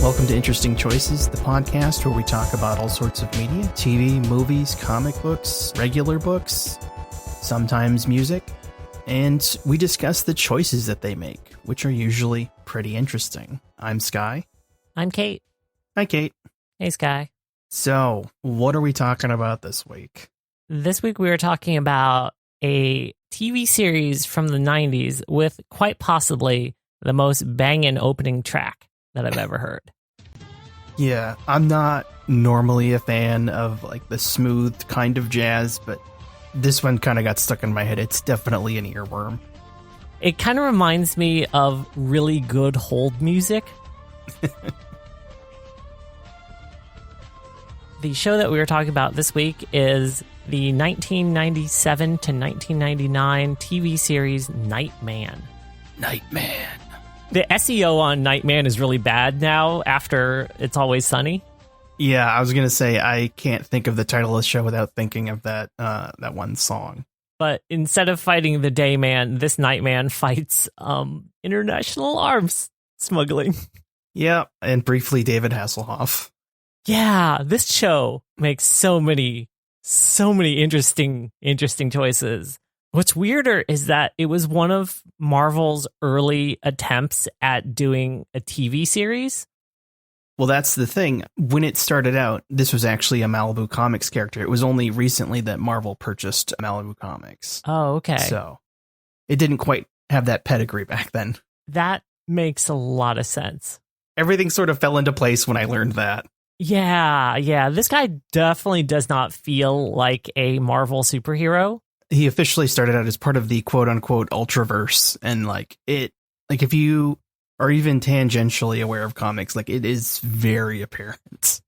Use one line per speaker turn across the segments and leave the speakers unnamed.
Welcome to Interesting Choices, the podcast where we talk about all sorts of media, TV, movies, comic books, regular books, sometimes music, and we discuss the choices that they make, which are usually pretty interesting. I'm Sky.
I'm Kate.
Hi, Kate.
Hey, Sky.
So, what are we talking about this week?
This week we are talking about a TV series from the 90s with quite possibly the most banging opening track that I've ever heard.
Yeah, I'm not normally a fan of like the smooth kind of jazz, but this one kind of got stuck in my head. It's definitely an earworm.
It kind of reminds me of really good hold music. The show that we were talking about this week is the 1997 to 1999 TV series Nightman.
Nightman.
The SEO on Nightman is really bad now after It's Always Sunny.
Yeah, I was going to say, I can't think of the title of the show without thinking of that one song.
But instead of fighting the Dayman, this Nightman fights international arms smuggling.
Yeah, and briefly David Hasselhoff.
Yeah, this show makes so many interesting choices. What's weirder is that it was one of Marvel's early attempts at doing a TV series.
Well, that's the thing. When it started out, this was actually a Malibu Comics character. It was only recently that Marvel purchased Malibu Comics.
Oh, okay.
So it didn't quite have that pedigree back then.
That makes a lot of sense.
Everything sort of fell into place when I learned that.
Yeah. This guy definitely does not feel like a Marvel superhero.
He officially started out as part of the quote unquote Ultraverse, and if you are even tangentially aware of comics, like it is very apparent.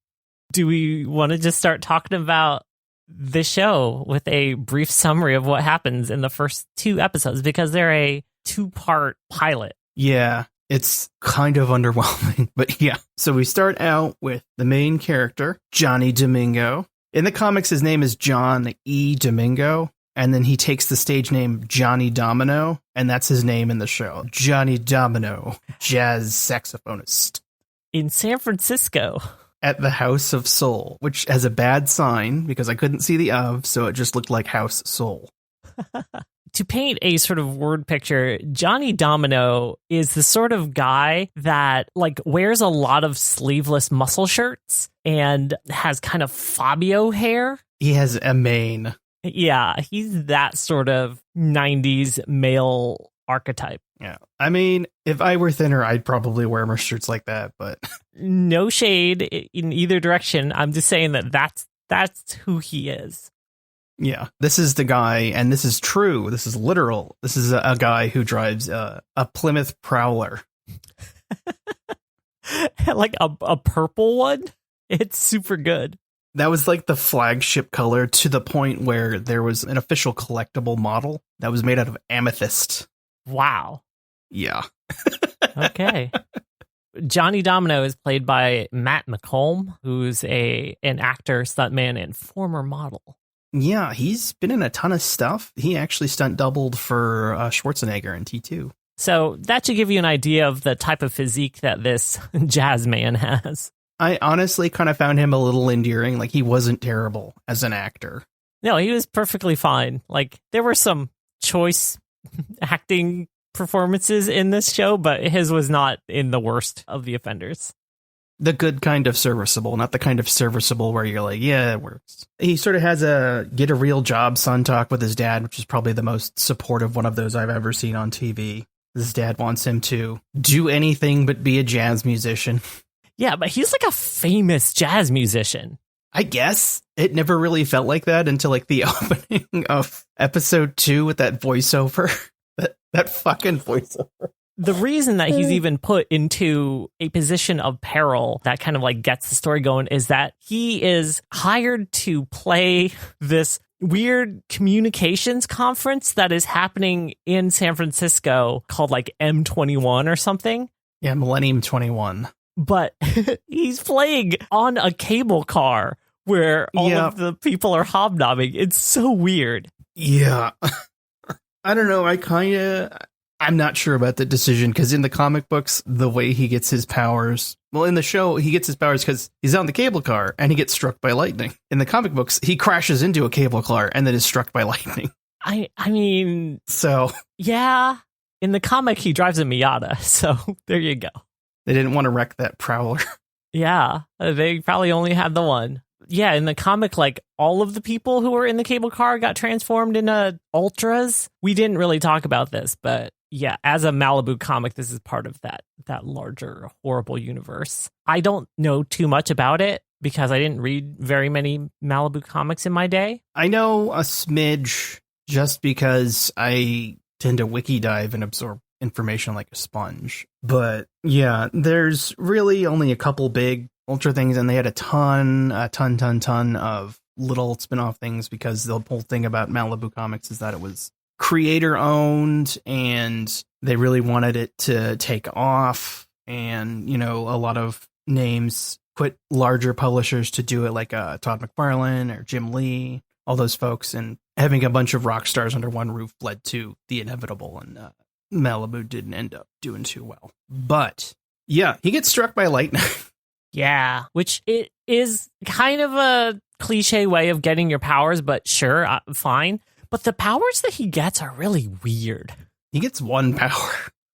Do we want to just start talking about the show with a brief summary of what happens in the first 2 episodes, because they're a 2-part pilot?
Yeah, it's kind of underwhelming, but yeah. So we start out with the main character, Johnny Domingo. In the comics, his name is John E. Domingo. And then he takes the stage name Johnny Domino, and that's his name in the show. Johnny Domino, jazz saxophonist.
In San Francisco.
At the House of Soul, which has a bad sign because I couldn't see the of, so it just looked like House Soul.
To paint a sort of word picture, Johnny Domino is the sort of guy that wears a lot of sleeveless muscle shirts and has kind of Fabio hair.
He has a mane.
Yeah, he's that sort of 90s male archetype.
Yeah. I mean, if I were thinner, I'd probably wear more shirts like that, but...
No shade in either direction. I'm just saying that's who he is.
Yeah, this is the guy, and this is true. This is literal. This is a guy who drives a Plymouth Prowler.
Like a purple one? It's super good.
That was like the flagship color, to the point where there was an official collectible model that was made out of amethyst.
Wow.
Yeah.
Okay. Johnny Domino is played by Matt McColm, who's an actor, stuntman, and former model.
Yeah, he's been in a ton of stuff. He actually stunt doubled for Schwarzenegger in T2.
So that should give you an idea of the type of physique that this jazz man has.
I honestly kind of found him a little endearing. Like, he wasn't terrible as an actor.
No, he was perfectly fine. Like, there were some choice acting performances in this show, but his was not in the worst of the offenders.
The good kind of serviceable, not the kind of serviceable where you're like, yeah, it works. He sort of has a get a real job son talk with his dad, which is probably the most supportive one of those I've ever seen on TV. His dad wants him to do anything but be a jazz musician.
Yeah, but he's like a famous jazz musician.
I guess it never really felt like that until like the opening of episode 2 with that voiceover. that fucking voiceover.
The reason that he's even put into a position of peril that kind of like gets the story going is that he is hired to play this weird communications conference that is happening in San Francisco called like M21 or something.
Yeah, Millennium 21.
But he's playing on a cable car where all of the people are hobnobbing. It's so weird.
Yeah. I don't know. I'm not sure about the decision, because in the comic books, the way he gets his powers Well, in the show, he gets his powers because he's on the cable car and he gets struck by lightning. In the comic books, he crashes into a cable car and then is struck by lightning.
I mean,
so
yeah, in the comic, he drives a Miata. So there you go.
They didn't want to wreck that Prowler.
Yeah, they probably only had the one. Yeah, in the comic, like all of the people who were in the cable car got transformed into Ultras. We didn't really talk about this, but yeah, as a Malibu comic, this is part of that larger horrible universe. I don't know too much about it because I didn't read very many Malibu comics in my day.
I know a smidge just because I tend to wiki dive and absorb information like a sponge. But yeah, there's really only a couple big Ultra things, and they had a ton of little spin-off things because the whole thing about Malibu Comics is that it was creator owned and they really wanted it to take off, and a lot of names quit larger publishers to do it, like Todd McFarlane or Jim Lee, all those folks, and having a bunch of rock stars under one roof led to the inevitable, and Malibu didn't end up doing too well. But yeah, he gets struck by lightning.
Yeah, which it is kind of a cliche way of getting your powers, but sure, fine. But the powers that he gets are really weird.
He gets one power.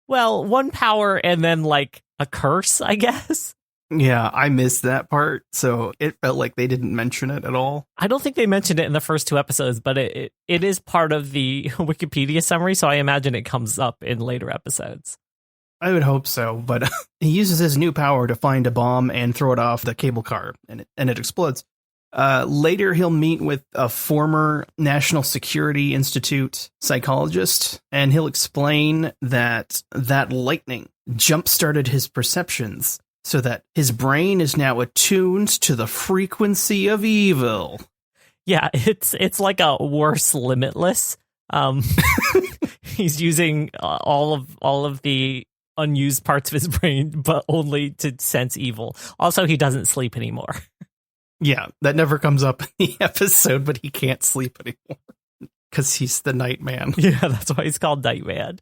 Well, one power and then like a curse, I guess.
Yeah, I missed that part, so it felt like they didn't mention it at all.
I don't think they mentioned it in the first 2 episodes, but it is part of the Wikipedia summary, so I imagine it comes up in later episodes.
I would hope so, but he uses his new power to find a bomb and throw it off the cable car, and it explodes. Later, he'll meet with a former National Security Institute psychologist, and he'll explain that lightning jump-started his perceptions so that his brain is now attuned to the frequency of evil.
Yeah, it's like a worse Limitless. He's using all of the unused parts of his brain, but only to sense evil. Also, he doesn't sleep anymore.
Yeah, that never comes up in the episode, but he can't sleep anymore because he's the Nightman.
Yeah, that's why he's called Nightman.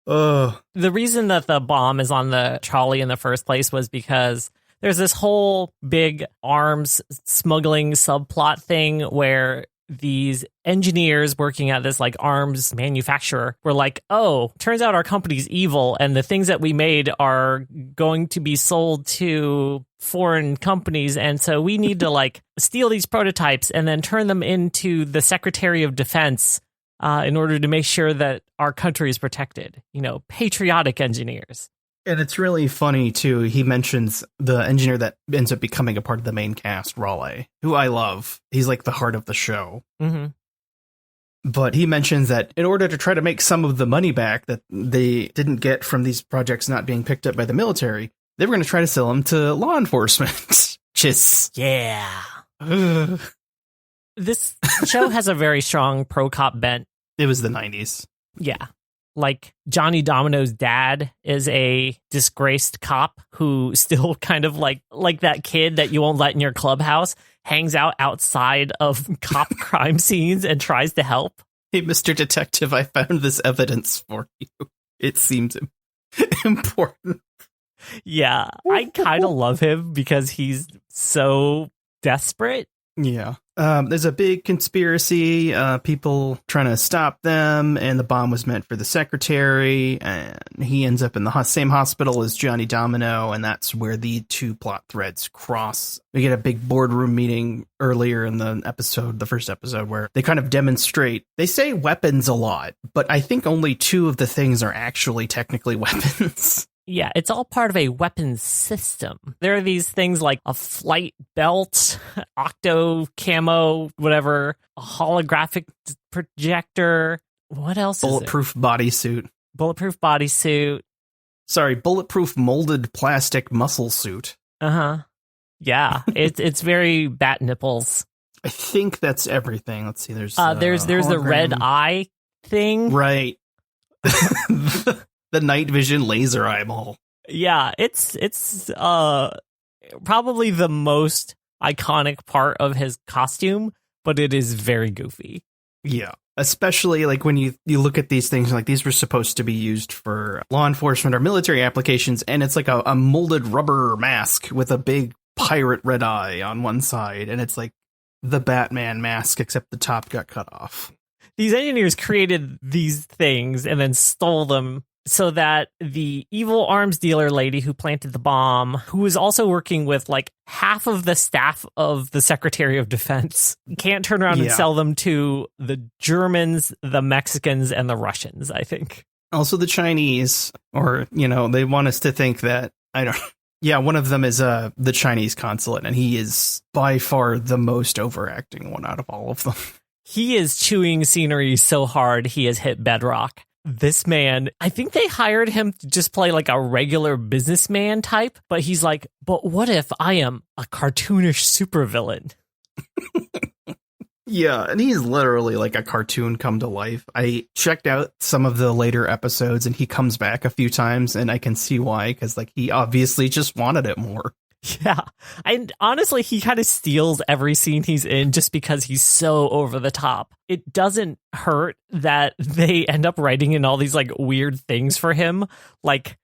The
reason that the bomb is on the trolley in the first place was because there's this whole big arms smuggling subplot thing where these engineers working at this like arms manufacturer were like, oh, turns out our company's evil and the things that we made are going to be sold to foreign companies. And so we need to like steal these prototypes and then turn them into the Secretary of Defense in order to make sure that our country is protected. Patriotic engineers.
And it's really funny, too. He mentions the engineer that ends up becoming a part of the main cast, Raleigh, who I love. He's like the heart of the show.
Mm-hmm.
But he mentions that in order to try to make some of the money back that they didn't get from these projects not being picked up by the military, they were going to try to sell them to law enforcement. Just
yeah. This show has a very strong pro-cop bent.
It was the 90s.
Yeah. Like Johnny Domino's dad is a disgraced cop who still kind of like that kid that you won't let in your clubhouse, hangs out outside of cop crime scenes and tries to help.
Hey, Mr. Detective, I found this evidence for you. It seems important.
Yeah, I kind of love him because he's so desperate.
Yeah. There's a big conspiracy, people trying to stop them, and the bomb was meant for the secretary, and he ends up in the same hospital as Johnny Domino, and that's where the two plot threads cross. We get a big boardroom meeting earlier in the first episode, where they kind of demonstrate, they say weapons a lot, but I think only 2 of the things are actually technically weapons.
Yeah, it's all part of a weapons system. There are these things like a flight belt, octo camo, whatever, a holographic projector. What else
Bulletproof bodysuit.
Bulletproof bodysuit.
Sorry, bulletproof molded plastic muscle suit.
Uh-huh. Yeah, it's very bat nipples.
I think that's everything. Let's see, there's
the red eye thing.
Right. The night vision laser eyeball.
Yeah, it's probably the most iconic part of his costume, but it is very goofy.
Yeah. Especially like when you look at these things, like these were supposed to be used for law enforcement or military applications, and it's like a molded rubber mask with a big pirate red eye on one side, and it's like the Batman mask, except the top got cut off.
These engineers created these things and then stole them so that the evil arms dealer lady who planted the bomb, who was also working with like half of the staff of the Secretary of Defense, can't turn around and sell them to the Germans, the Mexicans, and the Russians, I think. Also
the Chinese, or, they want us to think that, one of them is the Chinese consulate, and he is by far the most overacting one out of all of them.
He is chewing scenery so hard he has hit bedrock. This man, I think they hired him to just play like a regular businessman type, but he's like, but what if I am a cartoonish supervillain?
Yeah, and he's literally like a cartoon come to life. I checked out some of the later episodes, and he comes back a few times, and I can see why, because like he obviously just wanted it more.
Yeah, and honestly, he kind of steals every scene he's in just because he's so over the top. It doesn't hurt that they end up writing in all these like weird things for him. Like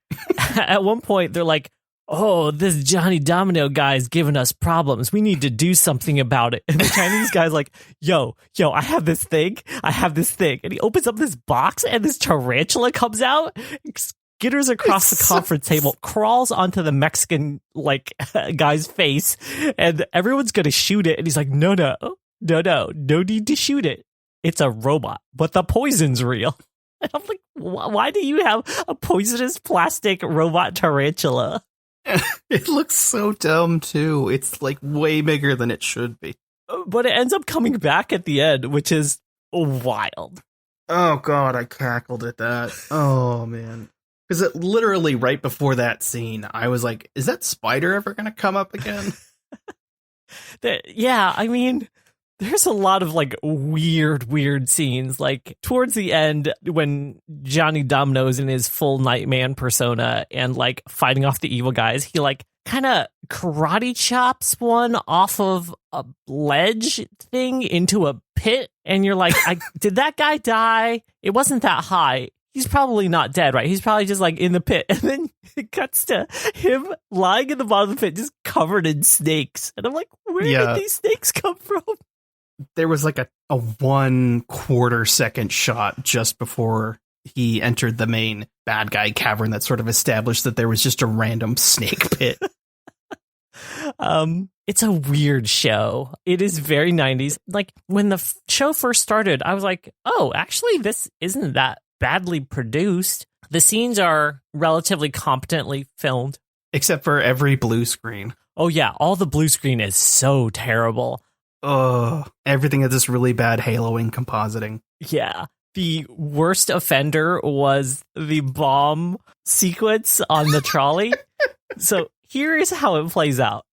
at one point, they're like, oh, this Johnny Domino guy's giving us problems. We need to do something about it. And the Chinese guy's like, yo, I have this thing. And he opens up this box and this tarantula comes out, skitters across the conference table, crawls onto the Mexican guy's face, and everyone's going to shoot it. And he's like, no need to shoot it. It's a robot, but the poison's real. And I'm like, why do you have a poisonous plastic robot tarantula?
It looks so dumb, too. It's like way bigger than it should be.
But it ends up coming back at the end, which is wild.
Oh, God, I cackled at that. Oh, man. Because it literally right before that scene, I was like, is that spider ever going to come up again?
Yeah, I mean, there's a lot of like weird scenes. Like towards the end, when Johnny Domino's in his full Nightman persona and like fighting off the evil guys, he like kind of karate chops one off of a ledge thing into a pit. And you're like, did that guy die? It wasn't that high. He's probably not dead, right? He's probably just like in the pit. And then it cuts to him lying in the bottom of the pit, just covered in snakes. And I'm like, where did these snakes come from?
There was like a 1/4 second shot just before he entered the main bad guy cavern that sort of established that there was just a random snake pit.
It's a weird show. It is very 90s. Like when the show first started, I was like, oh, actually, this isn't that badly produced. The scenes are relatively competently filmed.
Except for every blue screen.
Oh, yeah. All the blue screen is so terrible.
Everything is this really bad haloing compositing.
Yeah. The worst offender was the bomb sequence on the trolley. So here is how it plays out.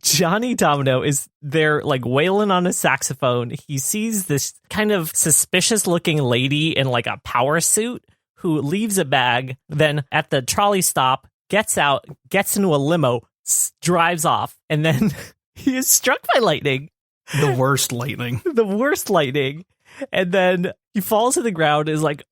Johnny Domino is there like wailing on a saxophone. He sees this kind of suspicious looking lady in like a power suit who leaves a bag. Then at the trolley stop, gets out, gets into a limo, drives off, and then he is struck by lightning.
The worst lightning.
And then he falls to the ground, is like,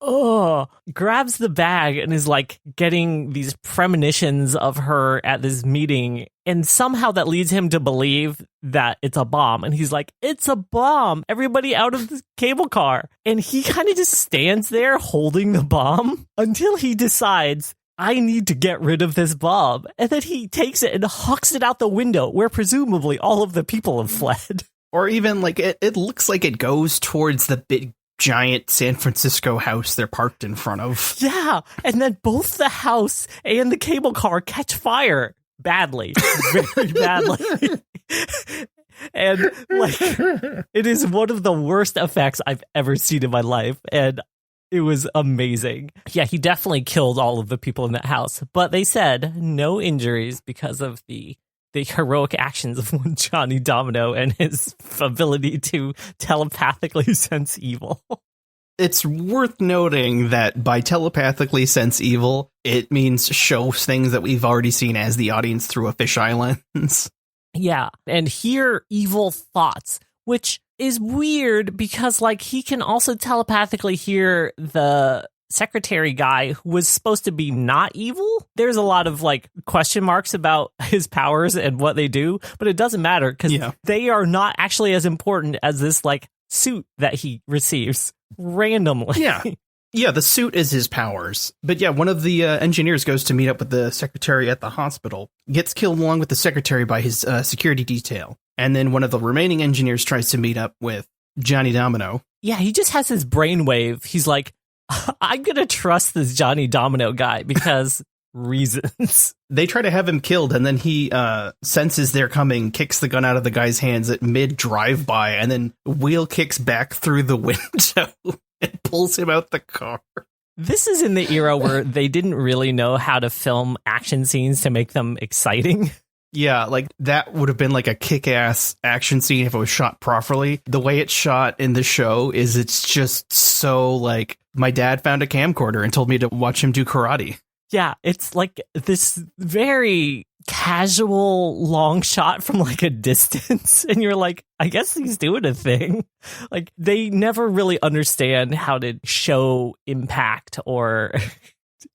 grabs the bag and is like getting these premonitions of her at this meeting. And somehow that leads him to believe that it's a bomb. And he's like, it's a bomb. Everybody out of the cable car. And he kind of just stands there holding the bomb until he decides, I need to get rid of this bomb. And then he takes it and hucks it out the window where presumably all of the people have fled.
Or even like it looks like it goes towards the big giant San Francisco house they're parked in front of.
Yeah. And then both the house and the cable car catch fire badly, very badly. And like it is one of the worst effects I've ever seen in my life. And it was amazing. Yeah, he definitely killed all of the people in that house. But they said no injuries because of the heroic actions of one Johnny Domino and his ability to telepathically sense evil.
It's worth noting that by telepathically sense evil, it means show things that we've already seen as the audience through a fisheye lens.
Yeah, and hear evil thoughts, which is weird because, like, he can also telepathically hear the secretary guy who was supposed to be not evil. There's a lot of, like, question marks about his powers and what they do, but it doesn't matter because they are not actually as important as this, like, suit that he receives randomly.
Yeah, the suit is his powers. But yeah, one of the engineers goes to meet up with the secretary at the hospital, gets killed along with the secretary by his security detail. And then one of the remaining engineers tries to meet up with Johnny Domino.
Yeah, he just has his brainwave. He's like, I'm going to trust this Johnny Domino guy because reasons.
They try to have him killed, and then he senses they're coming, kicks the gun out of the guy's hands at mid drive-by, and then wheel kicks back through the window. It pulls him out the car.
This is in the era where they didn't really know how to film action scenes to make them exciting.
Yeah, like that would have been like a kick-ass action scene if it was shot properly. The way it's shot in the show is it's just so like, my dad found a camcorder and told me to watch him do karate.
Yeah, it's like this very casual long shot from like a distance. And you're like, I guess he's doing a thing. Like, they never really understand how to show impact or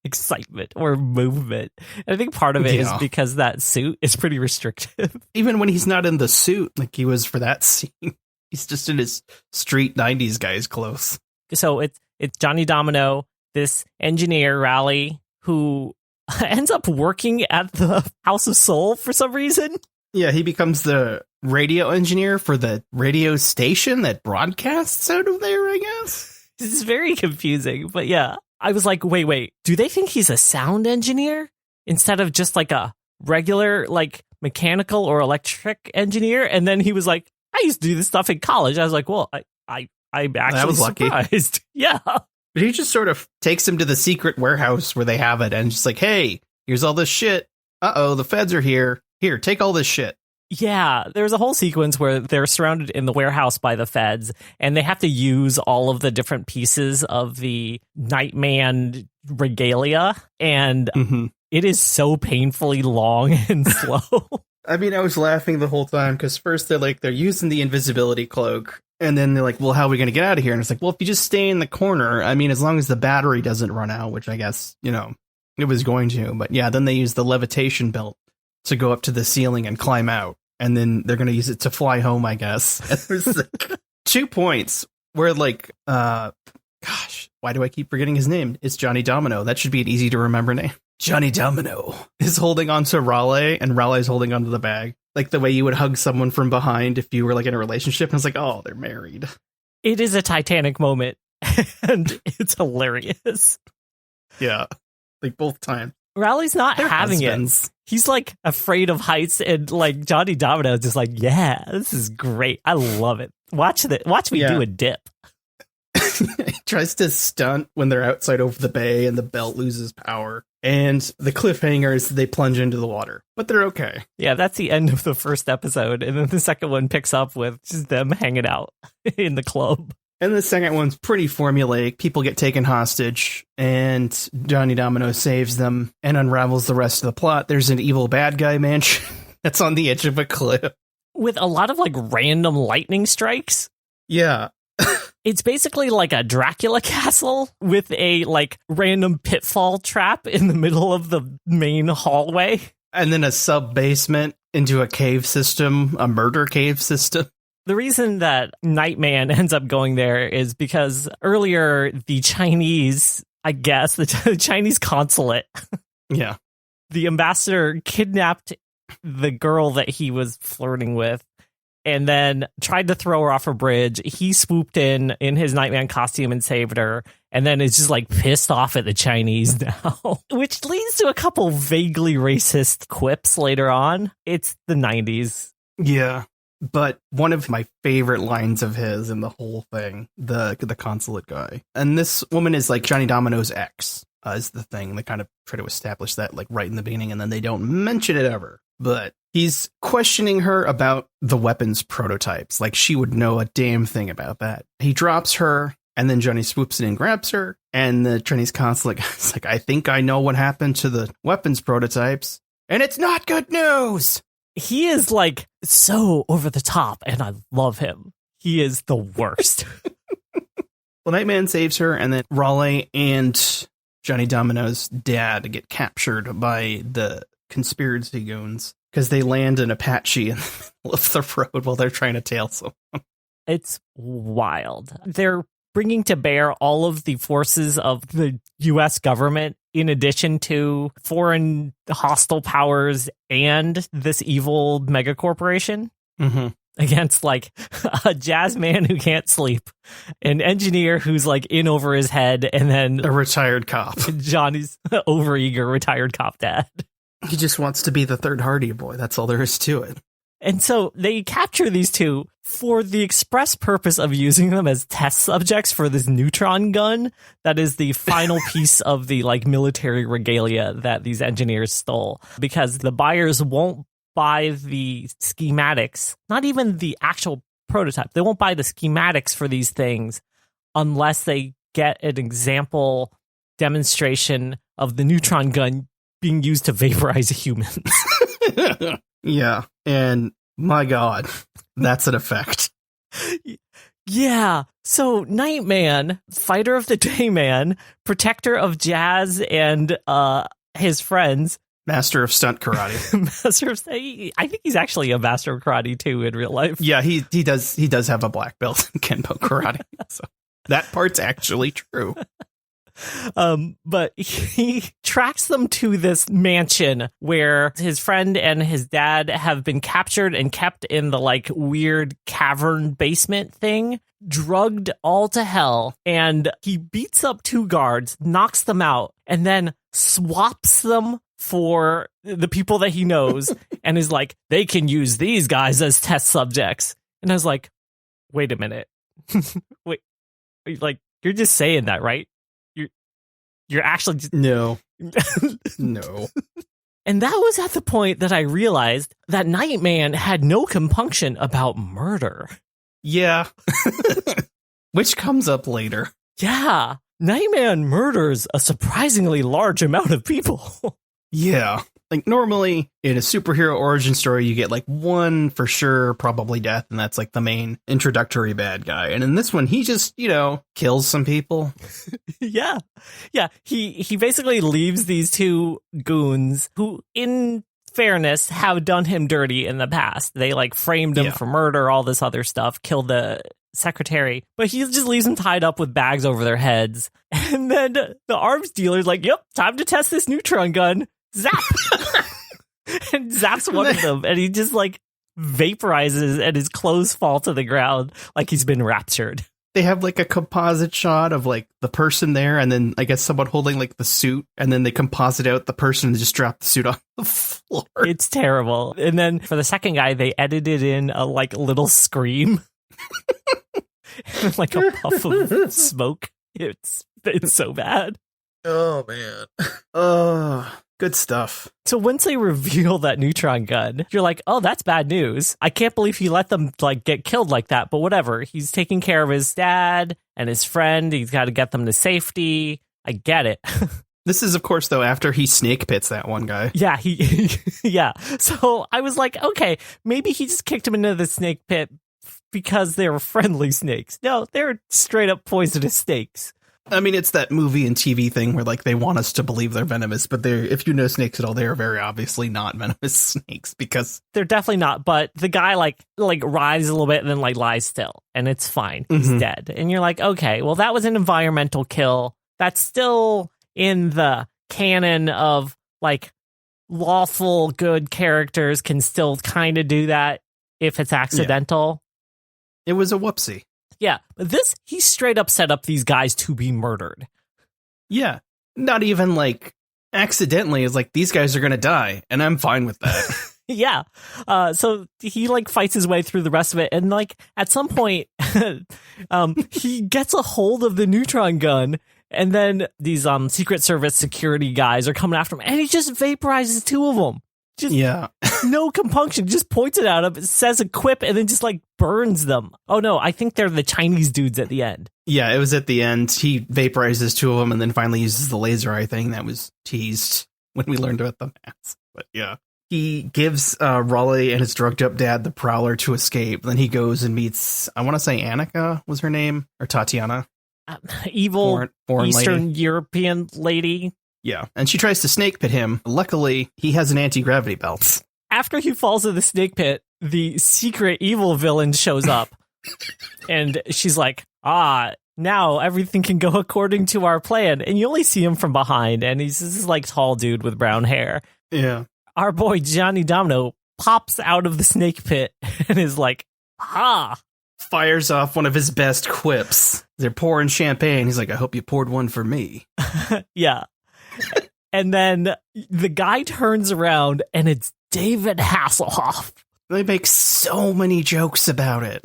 excitement or movement. And I think part of it is because that suit is pretty restrictive.
Even when he's not in the suit, like he was for that scene, he's just in his street 90s guys clothes.
So it's Johnny Domino, this engineer, Raleigh, who ends up working at the House of Soul for some reason.
Yeah, he becomes the radio engineer for the radio station that broadcasts out of there, I guess.
This is very confusing, but yeah. I was like, wait, do they think he's a sound engineer instead of just like a regular, like, mechanical or electric engineer? And then he was like, I used to do this stuff in college. I was like, well, I'm actually surprised. Yeah.
But he just sort of takes him to the secret warehouse where they have it and just like, hey, here's all this shit. Uh-oh, the feds are here. Here, take all this shit.
Yeah, there's a whole sequence where they're surrounded in the warehouse by the feds, and they have to use all of the different pieces of the Nightman regalia, and it is so painfully long and slow.
I mean, I was laughing the whole time, because first they're using the invisibility cloak, and then they're like, well, how are we going to get out of here? And it's like, well, if you just stay in the corner, I mean, as long as the battery doesn't run out, which I guess, it was going to. But yeah, then they use the levitation belt to go up to the ceiling and climb out. And then they're going to use it to fly home, I guess. And there's like 2 points where like, gosh, why do I keep forgetting his name? It's Johnny Domino. That should be an easy to remember name. Johnny Domino is holding on to Raleigh, and Raleigh's holding onto the bag. Like the way you would hug someone from behind if you were like in a relationship. And it's like, oh, they're married.
It is a Titanic moment, and it's hilarious.
Yeah, like both times.
Raleigh's not having
husbands.
it. He's like afraid of heights, and like Johnny Domino is just like, yeah, this is great. I love it. Watch me do a dip.
He tries to stunt when they're outside over the bay and the belt loses power. And the cliffhanger is they plunge into the water, but they're okay.
Yeah, that's the end of the first episode. And then the second one picks up with just them hanging out in the club.
And the second one's pretty formulaic. People get taken hostage, and Johnny Domino saves them and unravels the rest of the plot. There's an evil bad guy mansion that's on the edge of a cliff.
With a lot of, like, random lightning strikes.
Yeah.
It's basically like a Dracula castle with a, like, random pitfall trap in the middle of the main hallway.
And then a sub-basement into a cave system, a murder cave system.
The reason that Nightman ends up going there is because earlier the Chinese, I guess, the Chinese consulate,
yeah,
the ambassador kidnapped the girl that he was flirting with and then tried to throw her off a bridge. He swooped in his Nightman costume and saved her, and then is just like pissed off at the Chinese now, which leads to a couple vaguely racist quips later on. It's the 90s.
Yeah. But one of my favorite lines of his in the whole thing, the consulate guy. And this woman is like Johnny Domino's ex, is the thing. They kind of try to establish that like right in the beginning, and then they don't mention it ever. But he's questioning her about the weapons prototypes. Like she would know a damn thing about that. He drops her, and then Johnny swoops in and grabs her. And the Chinese consulate is like, I think I know what happened to the weapons prototypes. And it's not good news.
He is like so over the top, and I love him. He is the worst.
Well, Nightman saves her, and then Raleigh and Johnny Domino's dad get captured by the conspiracy goons because they land an Apache in the middle of the road while they're trying to tail someone.
It's wild. They're bringing to bear all of the forces of the U.S. government in addition to foreign hostile powers and this evil mega corporation.
Mm-hmm.
Against like a jazz man who can't sleep, an engineer who's like in over his head, and then
a retired cop.
Johnny's overeager retired cop dad.
He just wants to be the third Hardy Boy. That's all there is to it.
And so they capture these two for the express purpose of using them as test subjects for this neutron gun. That is the final piece of the like military regalia that these engineers stole, because the buyers won't buy the schematics, not even the actual prototype. They won't buy the schematics for these things unless they get an example demonstration of the neutron gun being used to vaporize humans.
Yeah, and my God, that's an effect.
Yeah, so Nightman, fighter of the day man, protector of Jazz and his friends,
master of stunt karate.
I think he's actually a master of karate too in real life.
Yeah, he does have a black belt in Kenpo karate. So that part's actually true.
But he tracks them to this mansion where his friend and his dad have been captured and kept in the like weird cavern basement thing, drugged all to hell. And he beats up two guards, knocks them out, and then swaps them for the people that he knows and is like, they can use these guys as test subjects. And I was like, wait a minute. Wait, like, you're just saying that, right? You're actually just...
No. No.
And that was at the point that I realized that Nightman had no compunction about murder.
Yeah. Which comes up later.
Yeah. Nightman murders a surprisingly large amount of people.
Yeah. Like normally in a superhero origin story, you get like one for sure, probably death. And that's like the main introductory bad guy. And in this one, he just, kills some people.
Yeah. Yeah. He basically leaves these two goons who, in fairness, have done him dirty in the past. They like framed him for murder, all this other stuff, killed the secretary, but he just leaves them tied up with bags over their heads. And then the arms dealer's like, yep, time to test this neutron gun. Zap! And zaps one of them, and he just like vaporizes and his clothes fall to the ground like he's been raptured.
They have like a composite shot of like the person there, and then I guess someone holding like the suit, and then they composite out the person and just drop the suit on the floor.
It's terrible. And then for the second guy, they edited in a like little scream. Like a puff of smoke. It's so bad.
Oh man. Oh, good stuff.
So once they reveal that neutron gun, you're like, oh, that's bad news. I can't believe he let them like get killed like that, but whatever. He's taking care of his dad and his friend. He's got to get them to safety. I get it.
This is, of course, though, after he snake pits that one guy.
Yeah, yeah. So I was like, okay, maybe he just kicked him into the snake pit because they were friendly snakes. No, they're straight up poisonous snakes.
I mean, it's that movie and TV thing where like they want us to believe they're venomous, but if you know snakes at all, they are very obviously not venomous snakes because
they're definitely not. But the guy like writhes a little bit and then like lies still, and it's fine. He's dead, and you're like, okay, well, that was an environmental kill. That's still in the canon of like lawful good characters can still kind of do that if it's accidental.
Yeah. It was a whoopsie.
Yeah, but he straight up set up these guys to be murdered.
Yeah, not even like accidentally. It's like these guys are going to die, and I'm fine with that.
Yeah. So he like fights his way through the rest of it, and like at some point, he gets a hold of the neutron gun, and then these Secret Service security guys are coming after him, and he just vaporizes two of them. Just no compunction, just points it at him, says a quip, and then just like burns them. Oh no, I think they're the Chinese dudes at the end.
Yeah, it was at the end. He vaporizes two of them and then finally uses the laser eye thing that was teased when we learned about the mask. But yeah. He gives Raleigh and his drugged up dad the Prowler to escape. Then he goes and meets, I want to say Annika was her name, or Tatiana.
Evil
foreign
Eastern
lady.
European lady.
Yeah, and she tries to snake pit him. Luckily, he has an anti-gravity belt.
After he falls in the snake pit, the secret evil villain shows up. And she's like, now everything can go according to our plan. And you only see him from behind. And he's this like tall dude with brown hair.
Yeah.
Our boy Johnny Domino pops out of the snake pit and is like,
fires off one of his best quips. They're pouring champagne. He's like, I hope you poured one for me.
Yeah. And then the guy turns around and it's David Hasselhoff.
They make so many jokes about it.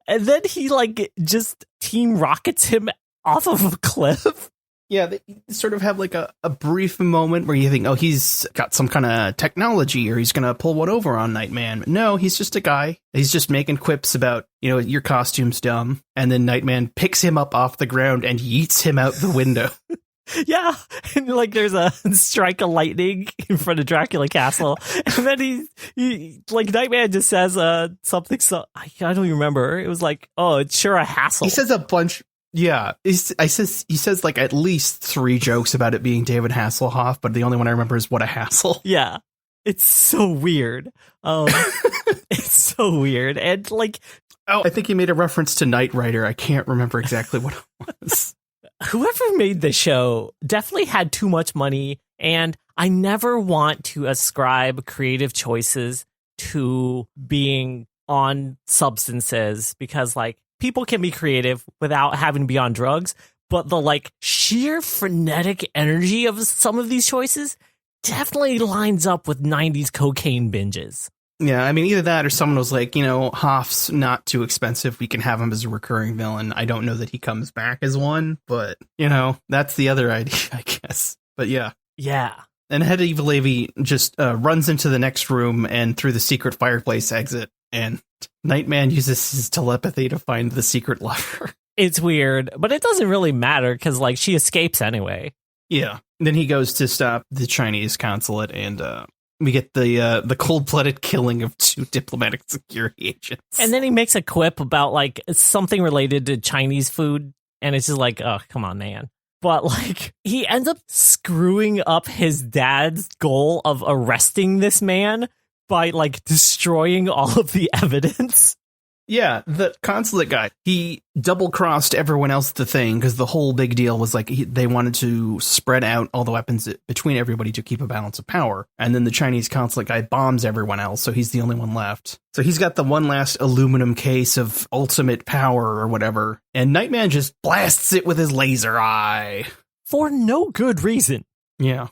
And then he like just team rockets him off of a cliff.
Yeah, they sort of have like a brief moment where you think, oh, he's got some kind of technology or he's going to pull one over on Nightman. No, he's just a guy. He's just making quips about, your costume's dumb. And then Nightman picks him up off the ground and yeets him out the window.
Yeah, and like there's a strike of lightning in front of Dracula Castle, and then he like Nightman just says something. So I don't even remember. It was like, oh, it's sure a hassle.
He says a bunch. Yeah, he says like at least 3 jokes about it being David Hasselhoff, but the only one I remember is what a hassle.
Yeah, it's so weird. It's so weird, and like,
I think he made a reference to Knight Rider. I can't remember exactly what it was.
Whoever made the show definitely had too much money, and I never want to ascribe creative choices to being on substances because, like, people can be creative without having to be on drugs, but the, like, sheer frenetic energy of some of these choices definitely lines up with 90s cocaine binges.
Yeah, I mean, either that or someone was like, Hoff's not too expensive. We can have him as a recurring villain. I don't know that he comes back as one, but, that's the other idea, I guess. But yeah.
Yeah.
And Head Evil Levy just runs into the next room and through the secret fireplace exit. And Nightman uses his telepathy to find the secret lover.
It's weird, but it doesn't really matter because, like, she escapes anyway.
Yeah. Then he goes to stop the Chinese consulate and, we get the cold-blooded killing of 2 diplomatic security agents.
And then he makes a quip about, like, something related to Chinese food. And it's just like, oh, come on, man. But, like, he ends up screwing up his dad's goal of arresting this man by, like, destroying all of the evidence.
Yeah, the consulate guy, he double-crossed everyone else at the thing because the whole big deal was like they wanted to spread out all the weapons between everybody to keep a balance of power. And then the Chinese consulate guy bombs everyone else, so he's the only one left. So he's got the one last aluminum case of ultimate power or whatever, and Nightman just blasts it with his laser eye.
For no good reason.
Yeah.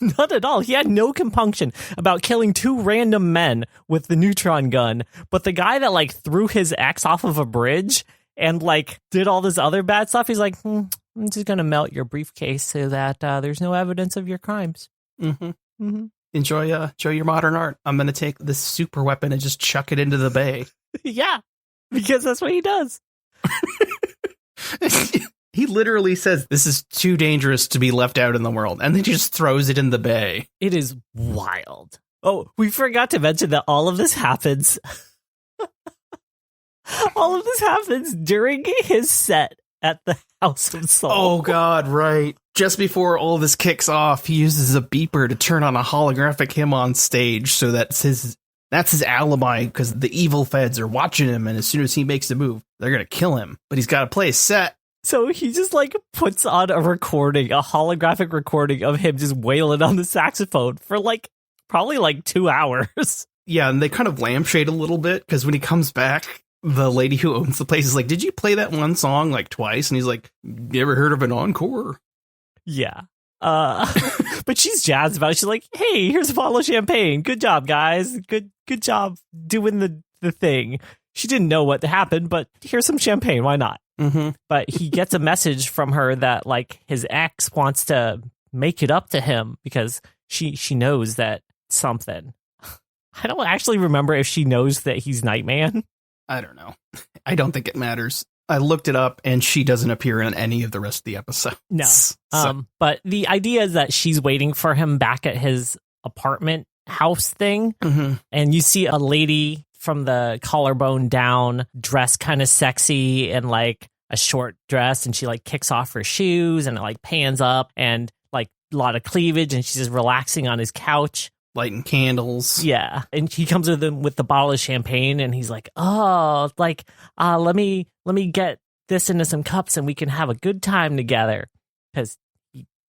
Not at all. He had no compunction about killing 2 random men with the neutron gun, but the guy that like threw his ex off of a bridge and like did all this other bad stuff, he's like, I'm just gonna melt your briefcase so that there's no evidence of your crimes.
Mm-hmm. Mm-hmm. Enjoy your modern art. I'm gonna take this super weapon and just chuck it into the bay.
Yeah, because that's what he does.
He literally says, this is too dangerous to be left out in the world. And then he just throws it in the bay.
It is wild. Oh, we forgot to mention that all of this happens. All of this happens during his set at the House of Soul.
Oh, God, right. Just before all this kicks off, he uses a beeper to turn on a holographic him on stage. So that's his alibi because the evil feds are watching him. And as soon as he makes a move, they're going to kill him. But he's got to play a set.
So he just like puts on a holographic recording of him just wailing on the saxophone for like probably like 2 hours.
Yeah, and they kind of lampshade a little bit because when he comes back, the lady who owns the place is like, did you play that one song like twice? And he's like, you ever heard of an encore?
Yeah. But she's jazzed about it. She's like, hey, here's a bottle of champagne. Good job, guys. Good job doing the thing. She didn't know what happened, but here's some champagne. Why not?
Mm-hmm.
But he gets a message from her that like his ex wants to make it up to him because she knows that something. I don't actually remember if she knows that he's Nightman.
I don't know. I don't think it matters. I looked it up and she doesn't appear in any of the rest of the episodes.
No.
So.
But the idea is that she's waiting for him back at his apartment house thing.
Mm-hmm.
And you see a lady from the collarbone down, dressed kind of sexy in like a short dress, and she like kicks off her shoes and it like pans up and like a lot of cleavage, and she's just relaxing on his couch.
Lighting candles.
Yeah. And he comes with him with the bottle of champagne, and he's like, oh, like, let me get this into some cups and we can have a good time together. Because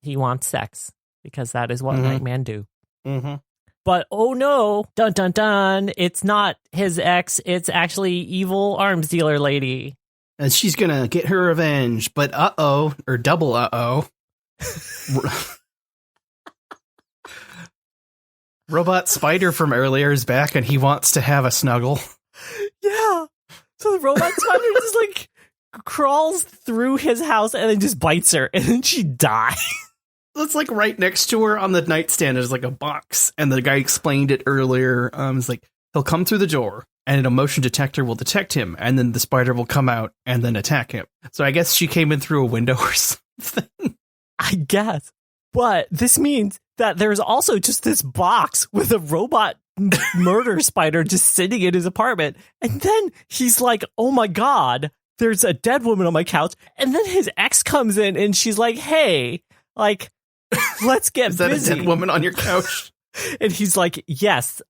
he wants sex, because that is what Nightman do.
Mm-hmm.
But oh no, dun dun dun, it's not his ex, it's actually evil arms dealer lady.
And she's gonna get her revenge, but or double Robot Spider from earlier is back, and he wants to have a snuggle.
Yeah. So the robot spider just like crawls through his house and then just bites her, and then she dies.
It's like right next to her on the nightstand. There's like a box, and the guy explained it earlier. It's like he'll come through the door, and a motion detector will detect him, and then the spider will come out and then attack him. So I guess she came in through a window or something.
I guess. But this means that there's also just this box with a robot murder spider just sitting in his apartment. And then he's like, oh my God, there's a dead woman on my couch. And then his ex comes in and she's like, hey, like, let's get
Is that
busy.
a dead woman on your couch?
And he's like, yes.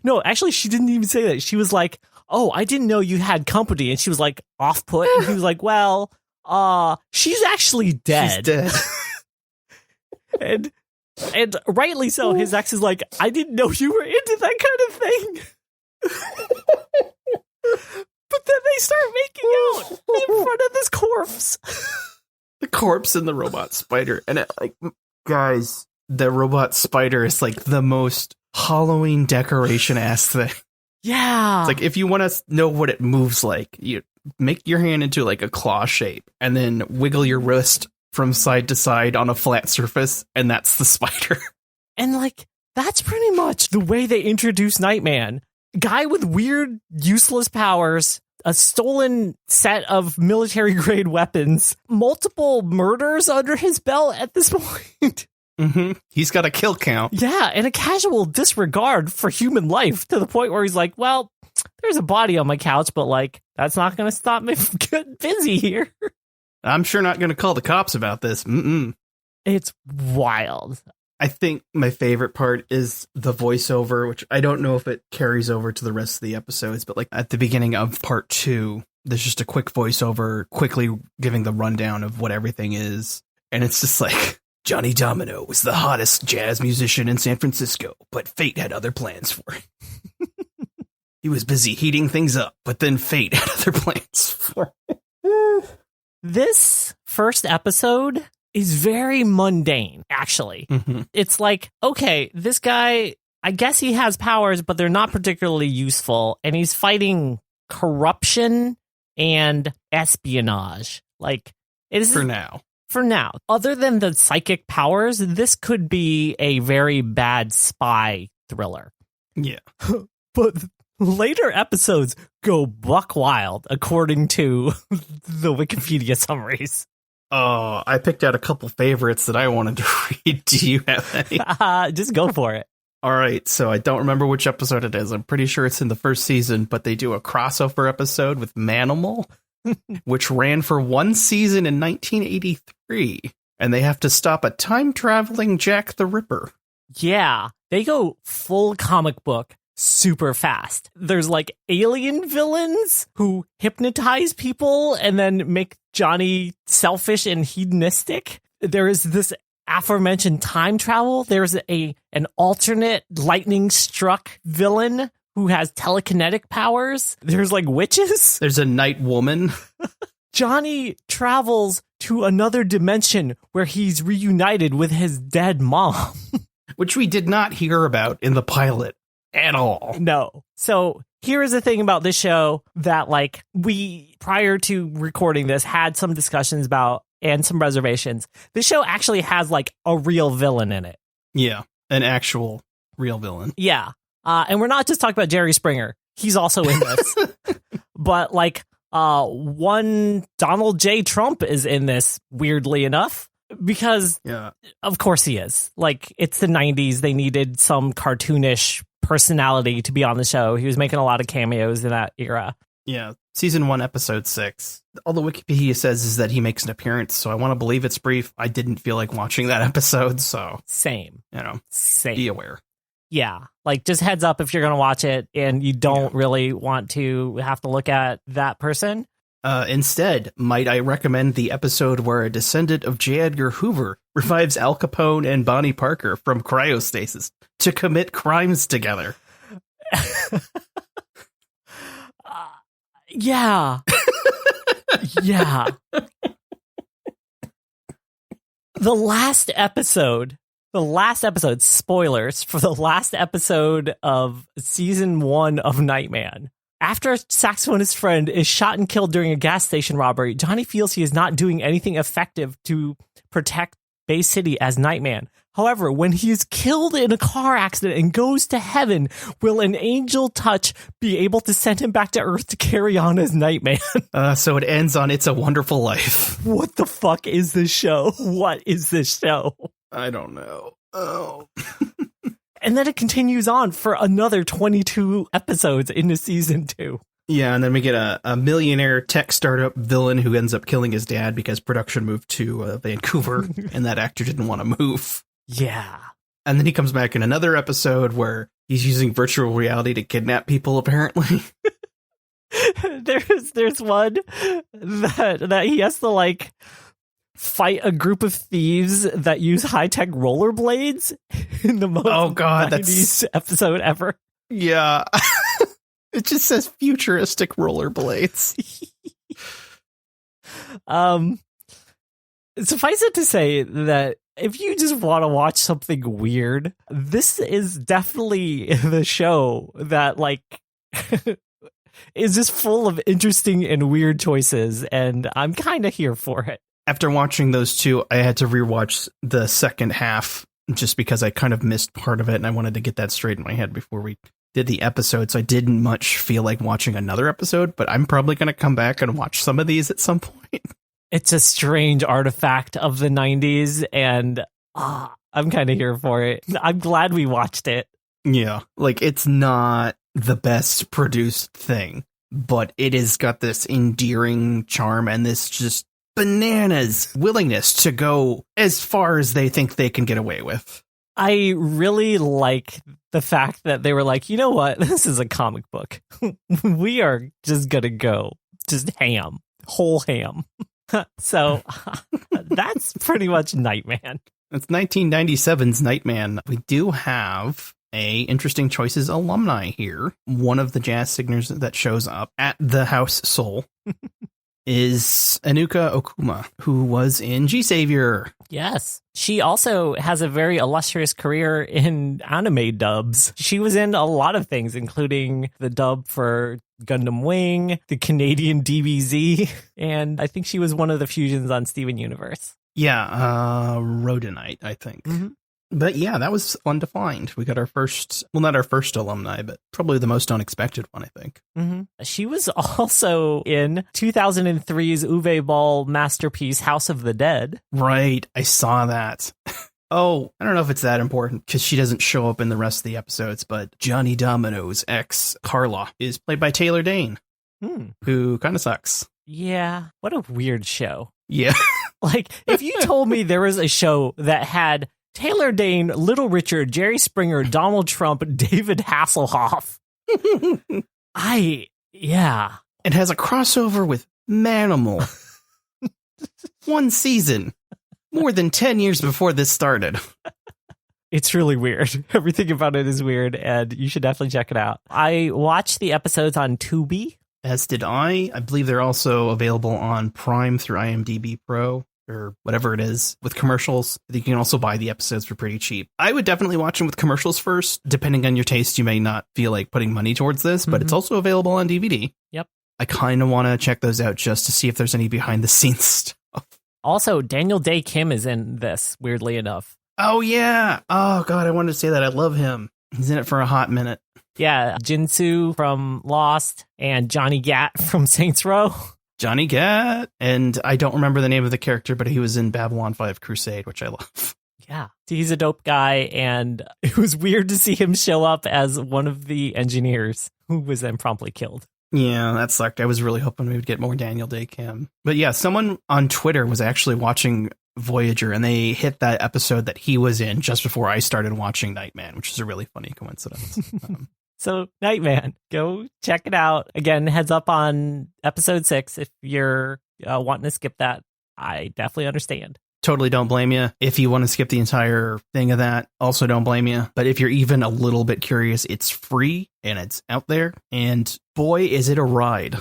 No, actually, she didn't even say that. She was like, oh, I didn't know you had company. And she was like off put. And he was like, well, she's actually dead.
She's dead.
And rightly so, his ex is like, I didn't know you were into that kind of thing. But then they start making out in front of this corpse.
The corpse and the robot spider. And guys, the robot spider is like the most Halloween decoration ass thing.
Yeah.
It's like, if you want to know what it moves like, you make your hand into like a claw shape and then wiggle your wrist from side to side on a flat surface, and that's the spider.
And like, that's pretty much the way they introduce Nightman. Guy with weird, useless powers, a stolen set of military-grade weapons, multiple murders under his belt at this point.
Mm-hmm. He's got a kill count.
Yeah, and a casual disregard for human life, to the point where he's like, well, there's a body on my couch, but like, that's not going to stop me from getting busy here.
I'm sure not going to call the cops about this. Mm-mm.
It's wild.
I think my favorite part is the voiceover, which I don't know if it carries over to the rest of the episodes, but like at the beginning of part 2, there's just a quick voiceover quickly giving the rundown of what everything is. And it's just like, Johnny Domino was the hottest jazz musician in San Francisco, but fate had other plans for him. He was busy heating things up, but then fate had other plans for him.
This first episode is very mundane, actually.
Mm-hmm.
It's like, okay, this guy, I guess he has powers, but they're not particularly useful. And he's fighting corruption and espionage. Like, it is
For now.
For now. Other than the psychic powers, this could be a very bad spy thriller.
Yeah.
But later episodes go buck wild, according to the Wikipedia summaries.
Oh, I picked out a couple favorites that I wanted to read. Do you have any?
Just go for it.
All right, so I don't remember which episode it is. I'm pretty sure it's in the first season, but they do a crossover episode with Manimal, which ran for one season in 1983, and they have to stop a time-traveling Jack the Ripper.
Yeah, they go full comic book super fast. There's like alien villains who hypnotize people and then make Johnny selfish and hedonistic. There is this aforementioned time travel. There's an alternate lightning struck villain who has telekinetic powers. There's like witches.
There's a night woman.
Johnny travels to another dimension where he's reunited with his dead mom.
Which we did not hear about in the pilot at all.
No. So here is the thing about this show that, like, we, prior to recording this, had some discussions about and some reservations. This show actually has, like, a real villain in it.
Yeah, an actual real villain.
Yeah. And we're not just talking about Jerry Springer. He's also in this. But, like, one Donald J. Trump is in this, weirdly enough. Because,
Yeah.
of course he is. Like, it's the 90s. They needed some cartoonish personality to be on the show. He was making a lot of cameos in that era.
Yeah. Season 1, episode 6. All the Wikipedia says is that he makes an appearance, so I want to believe it's brief. I didn't feel like watching that episode, so...
Same. Same.
Be aware.
Yeah. Like, just heads up if you're going to watch it and you don't really want to have to look at that person.
Instead, might I recommend the episode where a descendant of J. Edgar Hoover revives Al Capone and Bonnie Parker from cryostasis to commit crimes together.
Yeah. Yeah. The last episode, spoilers for the last episode of season 1 of Nightman. After a saxophonist friend is shot and killed during a gas station robbery, Johnny feels he is not doing anything effective to protect Bay City as Nightman. However, when he is killed in a car accident and goes to heaven, will an angel touch be able to send him back to Earth to carry on as Nightman?
So it ends on It's a Wonderful Life.
What the fuck is this show? What is this show?
I don't know. Oh.
And then it continues on for another 22 episodes into season 2.
Yeah, and then we get a millionaire tech startup villain who ends up killing his dad because production moved to Vancouver, and that actor didn't want to move.
Yeah.
And then he comes back in another episode where he's using virtual reality to kidnap people, apparently.
There's one that he has to, like, fight a group of thieves that use high-tech rollerblades in the most 90s episode ever.
Yeah. It just says futuristic rollerblades.
Suffice it to say that if you just want to watch something weird, this is definitely the show that, like, is just full of interesting and weird choices, and I'm kind of here for it.
After watching those two, I had to rewatch the second half just because I kind of missed part of it, and I wanted to get that straight in my head before we did the episode, so I didn't much feel like watching another episode, but I'm probably going to come back and watch some of these at some point.
It's a strange artifact of the 90s, and I'm kind of here for it. I'm glad we watched it.
Yeah, like, it's not the best produced thing, but it has got this endearing charm and this just bananas willingness to go as far as they think they can get away with.
I really like the fact that they were like, you know what? This is a comic book. We are just going to go just ham, whole ham. So that's pretty much Nightman.
It's 1997's Nightman. We do have a Interesting Choices alumni here. One of the jazz singers that shows up at the House Soul is Anuka Okuma, who was in G-Savior.
Yes. She also has a very illustrious career in anime dubs. She was in a lot of things, including the dub for Gundam Wing, the Canadian DBZ, and I think she was one of the fusions on Steven Universe.
Yeah, Rhodonite, I think. Mm-hmm. But yeah, that was fun to find. We got our first, well, not our first alumni, but probably the most unexpected one, I think.
Mm-hmm. She was also in 2003's Uwe Ball masterpiece, House of the Dead.
Right, I saw that. Oh, I don't know if it's that important because she doesn't show up in the rest of the episodes, but Johnny Domino's ex, Carla, is played by Taylor Dane, who kind of sucks.
Yeah, what a weird show.
Yeah.
Like, if you told me there was a show that had Taylor Dane, Little Richard, Jerry Springer, Donald Trump, David Hasselhoff. Yeah.
It has a crossover with Manimal. One season. More than 10 years before this started.
It's really weird. Everything about it is weird, and you should definitely check it out. I watched the episodes on Tubi.
As did I. I believe they're also available on Prime through IMDb Pro, or whatever it is, with commercials. You can also buy the episodes for pretty cheap. I would definitely watch them with commercials first. Depending on your taste, you may not feel like putting money towards this, but it's also available on DVD.
Yep.
I kind of want to check those out just to see if there's any behind the scenes stuff.
Also, Daniel Day Kim is in this, weirdly enough.
Oh, yeah. Oh, God, I wanted to say that. I love him. He's in it for a hot minute.
Yeah, Jinsu from Lost and Johnny Gat from Saints Row.
Johnny Gat. And I don't remember the name of the character, but he was in Babylon 5 Crusade, which I love.
Yeah, he's a dope guy, and it was weird to see him show up as one of the engineers who was then promptly killed.
Yeah, that sucked. I was really hoping we would get more Daniel Day Kim. But yeah, someone on Twitter was actually watching Voyager, and they hit that episode that he was in just before I started watching Nightman, which is a really funny coincidence.
So, Nightman, go check it out. Again, heads up on episode 6 if you're wanting to skip that. I definitely understand.
Totally don't blame you. If you want to skip the entire thing of that, also don't blame you. But if you're even a little bit curious, it's free and it's out there. And boy, is it a ride.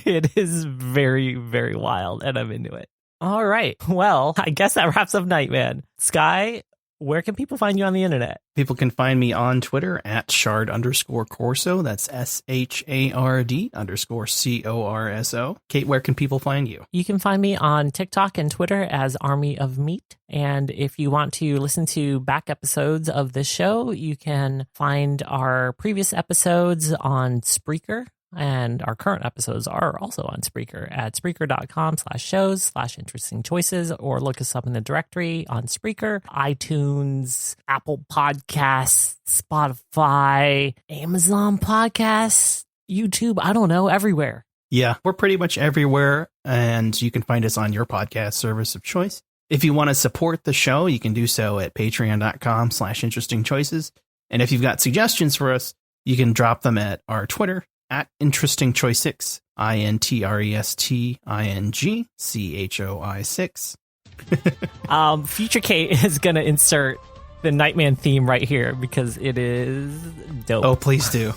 It is very, very wild, and I'm into it. All right. Well, I guess that wraps up Nightman. Sky, where can people find you on the internet?
People can find me on Twitter at shard_corso. That's SHARD_CORSO. Kate, where can people find you?
You can find me on TikTok and Twitter as Army of Meat. And if you want to listen to back episodes of this show, you can find our previous episodes on Spreaker. And our current episodes are also on Spreaker at Spreaker.com/shows/interesting choices, or look us up in the directory on Spreaker, iTunes, Apple Podcasts, Spotify, Amazon Podcasts, YouTube. I don't know, everywhere.
Yeah, we're pretty much everywhere, and you can find us on your podcast service of choice. If you want to support the show, you can do so at patreon.com/interesting choices. And if you've got suggestions for us, you can drop them at our Twitter at Interesting Choice 6, INTRESTINGCHOI6.
Future Kate is going to insert the Nightman theme right here because it is dope.
Oh, please do.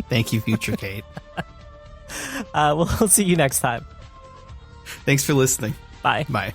Thank you, Future Kate.
We'll see you next time.
Thanks for listening.
Bye.
Bye.